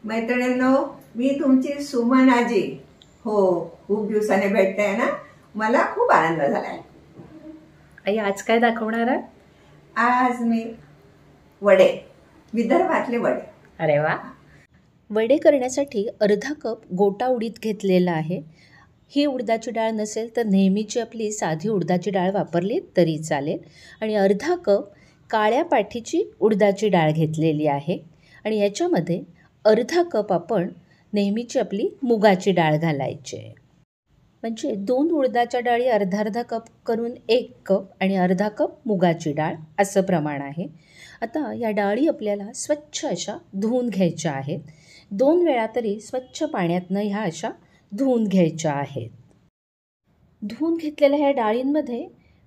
मैत्रिणींनो, मी तुमची सुमन आजी. हो, खूप दिवसाने भेटते ना, मला खूप आनंद झालाय. आई आज काय दाखवणार आहे? आज मी वडे, विदर्भातले वडे. अरे वा. वडे करण्यासाठी अर्धा कप गोटा उडीद घेतलेला आहे. ही उडदाची डाळ नसेल तर नेहमीची आपली साधी उडदाची डाळ वापरली तरी चालेल. आणि अर्धा कप काळ्या पाठीची उडदाची डाळ घेतलेली आहे. आणि याच्यामध्ये अर्धा कप आपण नेहमीची आपली मुगाची डाळ घालायची आहे. म्हणजे 2 उडदाच्या डाळी अर्धा अर्धा कप करून 1 कप आणि अर्धा कप मुगाची डाळ असं प्रमाण आहे. आता या डाळी आपल्याला स्वच्छ अशा धुवून घ्यायच्या आहेत. 2 वेळा तरी स्वच्छ पाण्यातनं ह्या अशा धुवून घ्यायच्या आहेत. धुवून घेतलेल्या ह्या डाळींमध्ये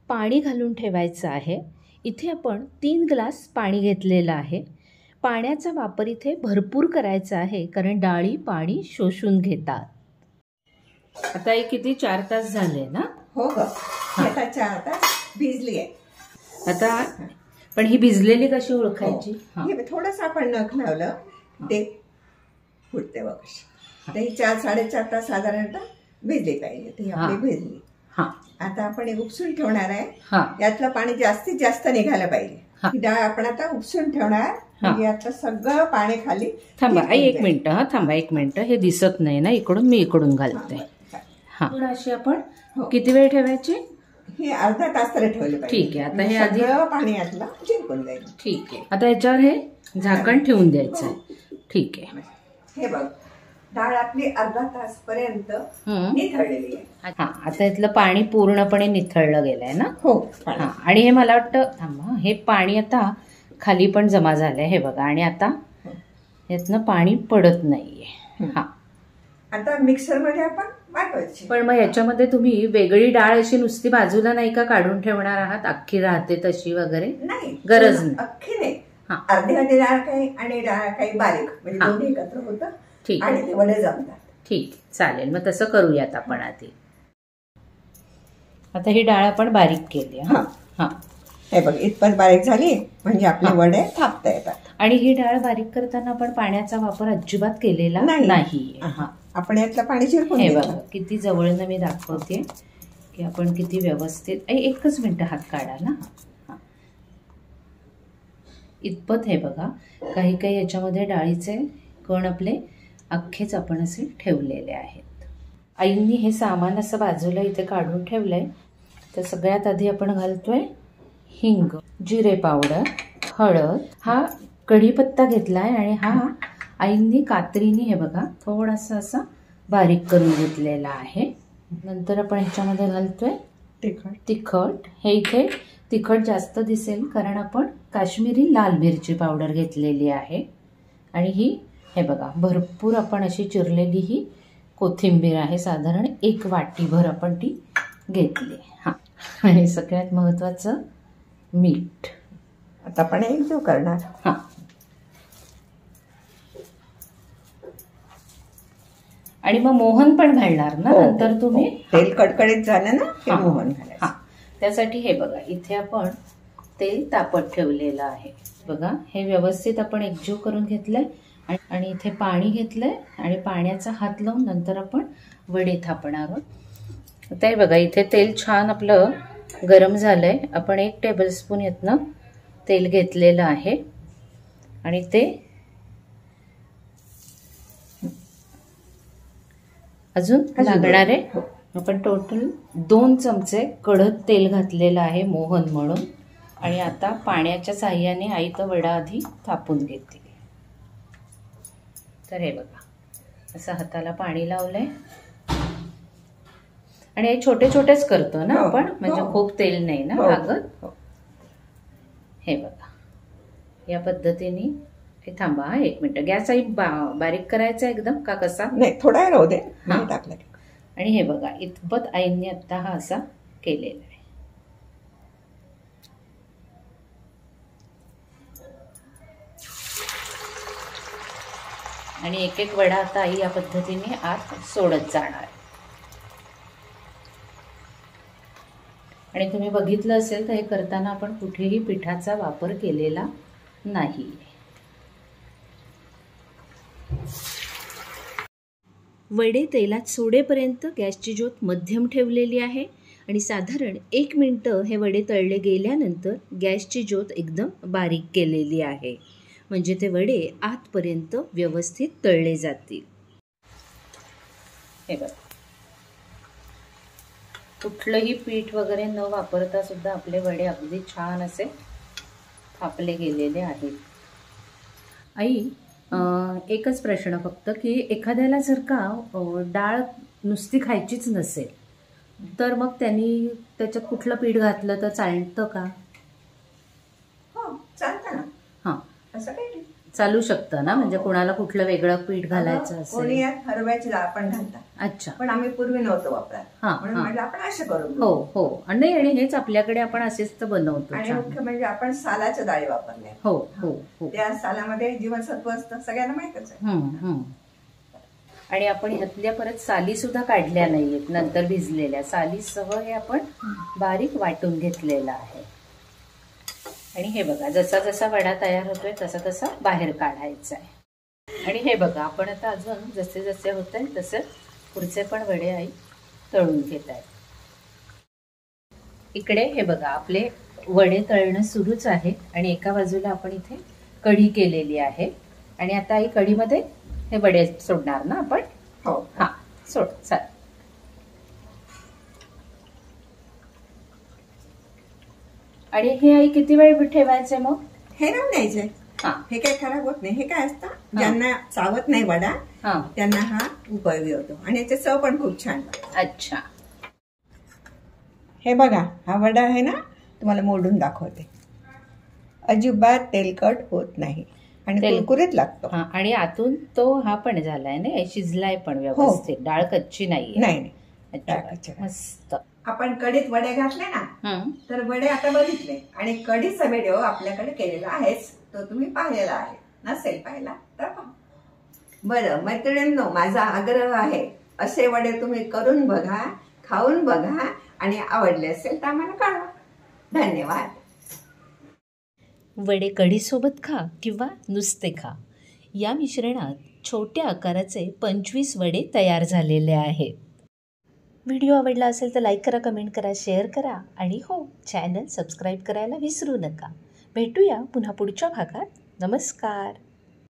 पाणी घालून ठेवायचं आहे. इथे आपण 3 ग्लास पाणी घेतलेलं आहे. पाण्याचा वापर इथे भरपूर करायचा आहे कारण डाळी पाणी शोषून घेतात. आता हे किती 4 तास झाले ना? हो ग, आता 4 तास भिजली आहे. आता पण ही भिजलेली कशी ओळखायची? थोडंसं आपण नख लावलं ते फुटते बघ. ते 4-4.5 तास साधारणतः भिजली पाहिजे. ती आपली भिजली. आता आपण हे उपसून ठेवणार आहे. यातलं पाणी जास्तीत जास्त निघायला पाहिजे. ही डाळ आपण आता उपसून ठेवणार. म्हणजे आता सगळं पाणी खाली. थांबा आई 1 मिनिट. थांबा 1 मिनिट. हे दिसत नाही ना इकडून, मी इकडून घालते. अशी आपण किती वेळ ठेवायची? हे अर्धा तास तरी ठेवले पाहिजे. ठीक आहे. आता हे आधी पाणी यातलं जिरकून जाईल. ठीक आहे. आता याच्यावर हे झाकण ठेवून द्यायचं आहे. ठीक आहे. हे बघ, डाळ आपली अर्धा तास पर्यंत निथळलेली आहे. आता यातलं पाणी पूर्णपणे निथळलं गेलंय ना? हो. आणि हे मला वाटतं थांबा, हे पाणी आता खाली पण जमा झालंय. हे बघा. आणि आता यातनं पाणी पडत नाहीये. आता मिक्सर मध्ये आपण वाटवायची. पण मग याच्यामध्ये तुम्ही वेगळी डाळ अशी नुसती बाजूला नाही का काढून ठेवणार आहात? अख्खी राहते तशी वगैरे? नाही, गरज नाही. अख्खी नाही. अर्धी डाळ काही आणि डाळ काही बारीक, म्हणजे दोन्ही एकत्र होतं. ठीक आणि ते वडे जमतात. ठीक, चालेल. मग तसं करूयात आपण आधी. आता ही डाळ आपण बारीक केली. हे बघ, इतपत बारीक झाली म्हणजे आपले वडे थापता येतात. आणि ही डाळ बारीक करताना आपण पाण्याचा वापर अजिबात केलेला नाही. आपण यातलं पाणी चिरकून. हे बघा किती जवळनं मी दाखवते की आपण किती व्यवस्थित. 1च मिनिट हात काढा ना. इतपत. हे बघा, काही काही याच्यामध्ये डाळीचे कण आपले अख्खेच आपण असे ठेवलेले आहेत. आईंनी हे सामान असं बाजूला इथे काढून ठेवलंय. तर सगळ्यात आधी आपण घालतोय हिंग, जिरे पावडर, हळद, हा कढीपत्ता घेतलाय आणि हा आईंनी कात्रीने हे बघा थोडासा असा बारीक करून घेतलेला आहे. नंतर आपण ह्याच्यामध्ये घालतोय तिखट. हे इथे तिखट जास्त दिसेल कारण आपण काश्मीरी लाल मिरची पावडर घेतलेली आहे. आणि ही हे बघा भरपूर आपण अशी चिरलेली ही कोथिंबीर आहे. साधारण 1 वाटीभर आपण ती घेतली. आणि सगळ्यात महत्वाचं मीठ. आता आपण एकजीव करणार. आणि मग मोहन पण घालणार ना नंतर तुम्ही? तेल कडकडीत झालं ना की मोहन घालायचं. त्यासाठी हे बघा इथे आपण तेल तापत ठेवलेलं आहे. बघा हे व्यवस्थित आपण एकजीव करून घेतलंय. आणि इथे पाणी घेतलंय आणि पाण्याचा हात लावून नंतर आपण वडे थापणार आहोत. आता हे बघा इथे तेल छान आपलं गरम झालंय. आपण 1 टेबलस्पून यातनं तेल घेतलेलं आहे आणि ते अजून लागणार आहे. आपण टोटल 2 चमचे कडक तेल घातलेलं आहे मोहन म्हणून. आणि आता पाण्याच्या साह्याने आई तो वडा आधी थापून घेते. तर हे बघा असं हाताला पाणी लावलंय. आणि हे छोटे छोटेच करतो ना आपण, म्हणजे खूप तेल नाही ना लागत. हे बघा या पद्धतीने. हे थांबा 1 मिनिट. गॅस आई बारीक करायचा एकदम का कसा? नाही, थोडा राहू दे. टाकला. आणि हे बघा इतपत आईंनी आता हा असा केलेला आहे. आणि एक एक वडा आता आई या पद्धतीने आत सोडत जाणार. आणि तुम्ही बघितलं असेल तर हे करताना आपण कुठेही पिठाचा वापर केलेला नाही. वडे तेलात सोडेपर्यंत गॅसची ज्योत मध्यम ठेवलेली आहे आणि साधारण 1 मिनटं हे वडे तळले गेल्यानंतर गॅसची ज्योत एकदम बारीक केलेली आहे, म्हणजे ते वडे आतपर्यंत व्यवस्थित तळले जातील. हे बघा, कुठलंही पीठ वगैरे न वापरता सुद्धा आपले वडे अगदी छान असे थापले गेलेले आहेत. आई, एकच प्रश्न फक्त की एखाद्याला जर का डाळ नुसती खायचीच नसेल तर मग त्यांनी त्याच्यात कुठलं पीठ घातलं तर चालतं का? हो, चालतं ना. हां, असं काही नाही, चालू शकतं ना, म्हणजे कोणाला कुठलं वेगळं पीठ घालायचं असेल. कोणी हरभऱ्याची डाळ पण घालतात. अच्छा, पण आम्ही पूर्वी नव्हतो वापरत, हां म्हणून हां, म्हटलं आपण असं करू. हो हो, नाही, आणि हेच आपल्याकडे आपण असेच तर बनवतो. आणि छान. मुख्य म्हणजे आपण सालाच्या डाळी वापरल्या. हो हो हो, त्या सालामध्ये जीवनसत्व असतं, सगळ्यांना माहितच आहे. आणि आपण ह्यातल्या परत साली सुद्धा काढल्या नाहीयेत, नंतर भिजलेल्या सालीसह हे आपण बारीक वाटून घेतलेलं आहे. आणि हे बघा, जसा जसा वडा तयार होतोय तसा तसा बाहेर काढायचा आहे. आणि हे बघा, आपण आता अजून जसे जसे होत आहे तसे पुढचे पण वडे आई तळून घेत आहे. इकडे हे बघा, आपले वडे तळणं सुरूच आहे आणि एका बाजूला आपण इथे कढी केलेली आहे. आणि आता आई कढीमध्ये हे वडे सोडणार ना आपण? हो, हां, सोड. चालेल. आणि हे आई किती वेळ ठेवायचे मग? हे राहून द्यायचे. हां, हे काही खराब होत नाही. हे काय असतं, ज्यांना चावत नाही वडा हां, त्यांना हा उपयोगी होतो आणि याची चव पण खूप छान लागते. अच्छा. हे बघा, हा वडा आहे ना, तुम्हाला मोडून दाखवते. अजिबात तेलकट होत नाही आणि कुरकुरीत लागतो. हां, आणि आतून तो हा पण झालाय ना, शिजलाय पण व्यवस्थित, डाळ कच्ची नाहीये. नाही, मस्त. आपण कढीत वडे घातले ना, तर वडे आता बघितले आणि कढीचा व्हिडिओ आपल्याकडे केलेला आहेच, तो तुम्ही पाहिलेला आहे. नसेल पाहिला तर पहा. बरं मैत्रिणींनो, माझा आग्रह आहे, असे वडे तुम्ही करून बघा, खाऊन बघा आणि आवडले असेल तर आम्हाला कळवा. धन्यवाद. वडे कढीसोबत खा किंवा नुसते खा, या मिश्रणात छोट्या आकाराचे 25 वडे तयार झालेले आहेत. व्हिडिओ आवडला असेल तर लाईक करा, कमेंट करा, शेअर करा आणि हो, चॅनल सबस्क्राईब करायला विसरू नका. भेटूया पुन्हा पुढच्या भागात. नमस्कार.